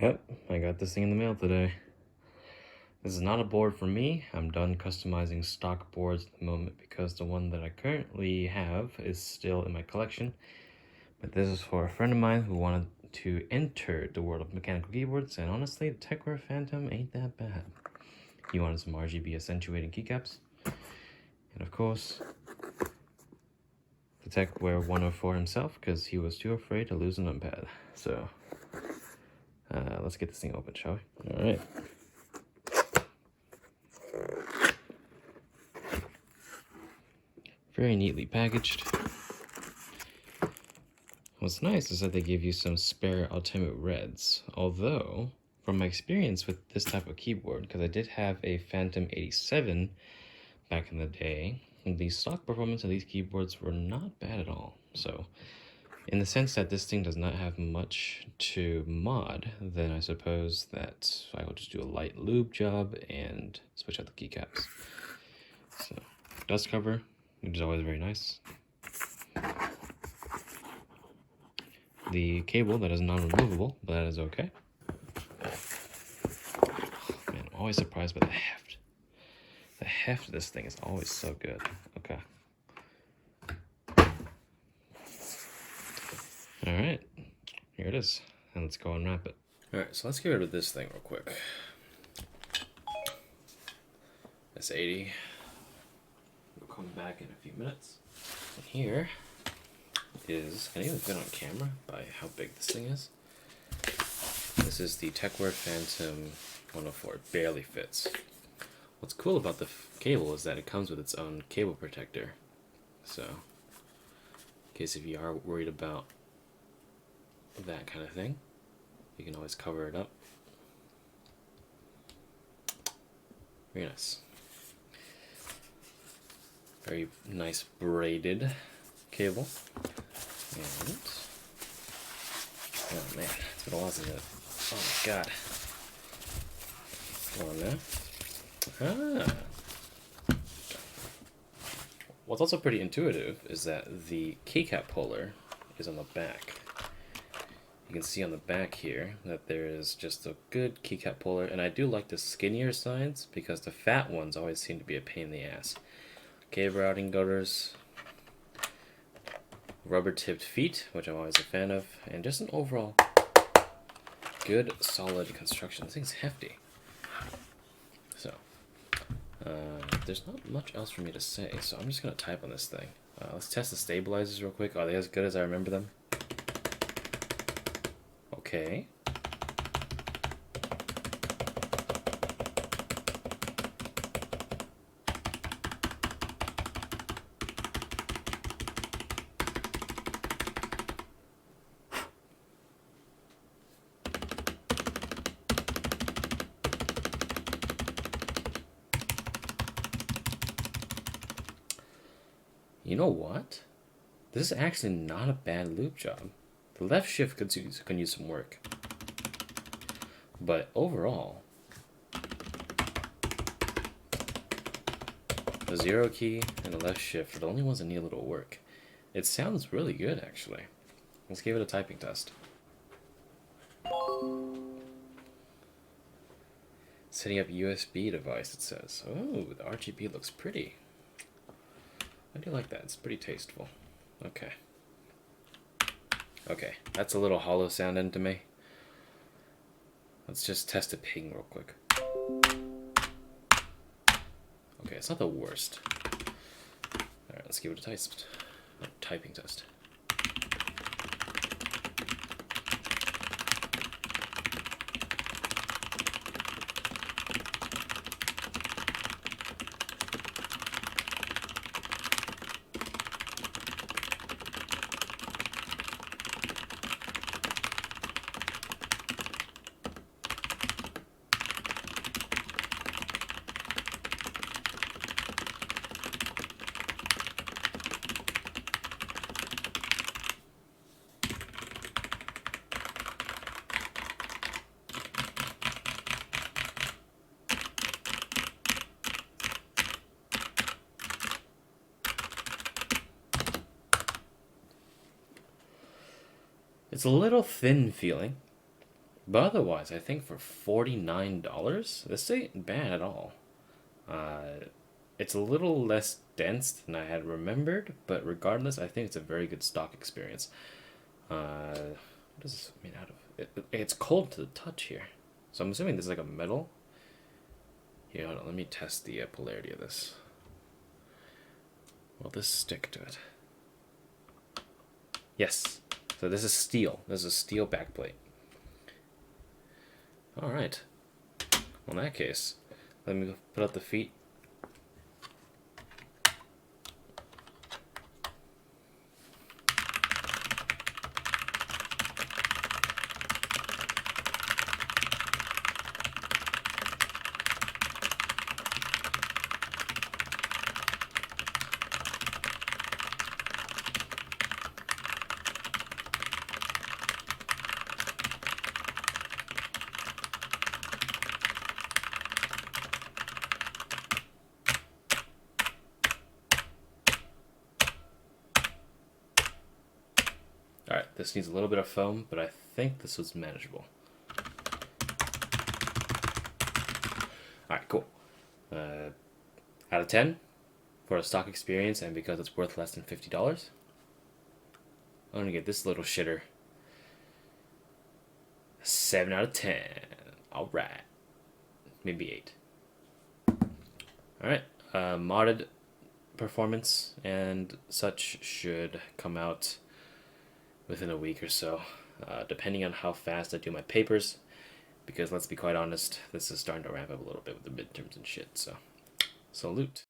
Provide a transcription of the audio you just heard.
Yep, I got this thing in the mail today. This is not a board for me. I'm done customizing stock boards at the moment because the one that I currently have is still in my collection. But this is for a friend of mine who wanted to enter the world of mechanical keyboards, and honestly, the Tecware Phantom ain't that bad. He wanted some RGB accentuating keycaps. And of course, the Tecware 104 himself, because he was too afraid to lose a numpad. So, let's get this thing open, shall we? Alright. Very neatly packaged. What's nice is that they give you some spare Ultimate Reds, although from my experience with this type of keyboard, because I did have a Phantom 87 back in the day, the stock performance of these keyboards were not bad at all. So in the sense that this thing does not have much to mod, then I suppose that I will just do a light lube job and switch out the keycaps. So dust cover, which is always very nice. The cable that is non-removable, but that is okay. Man, I'm always surprised by the heft. The heft of this thing is always so good. Okay. Alright, here it is. And let's go unwrap it. Alright, so let's get rid of this thing real quick. That's 80. We'll come back in a few minutes. And here is, can I even fit on camera by how big this thing is? This is the Tecware Phantom 104. It barely fits. What's cool about the cable is that it comes with its own cable protector. So, in case if you are worried about that kind of thing, you can always cover it up. Very nice. Very nice braided cable. And, oh man, it's been a while since it. Oh my god. Come on now. What's also pretty intuitive is that the keycap puller is on the back. You can see on the back here that there is just a good keycap puller, and I do like the skinnier sides because the fat ones always seem to be a pain in the ass. Cable routing gutters, rubber tipped feet, which I'm always a fan of, and just an overall good solid construction. This thing's hefty. So there's not much else for me to say, so I'm just gonna type on this thing. Let's test the stabilizers real quick. Are they as good as I remember them? Okay. You know what? This is actually not a bad loop job. The left shift could use some work. But overall, the 0 key and the left shift are the only ones that need a little work. It sounds really good, actually. Let's give it a typing test. Setting up USB device, it says. Oh, the RGB looks pretty. I do like that. It's pretty tasteful. Okay. Okay, that's a little hollow sounding to me. Let's just test a ping real quick. Okay, it's not the worst. Alright, let's give it a typing test. It's a little thin feeling. But otherwise, I think for $49, this ain't bad at all. It's a little less dense than I had remembered, but regardless, I think it's a very good stock experience. What is this made out of? It's cold to the touch here. So I'm assuming this is like a metal. Here, hold on, let me test the polarity of this. Will this stick to it? Yes. So this is steel. This is a steel backplate. Alright. Well, in that case, let me put up the feet. Alright, this needs a little bit of foam, but I think this was manageable. Alright, cool. Out of 10 for a stock experience, and because it's worth less than $50, I'm gonna get this little shitter a 7 out of 10. Alright. Maybe 8. Alright, modded performance and such should come out within a week or so, depending on how fast I do my papers, because let's be quite honest, this is starting to ramp up a little bit with the midterms and shit, so salute.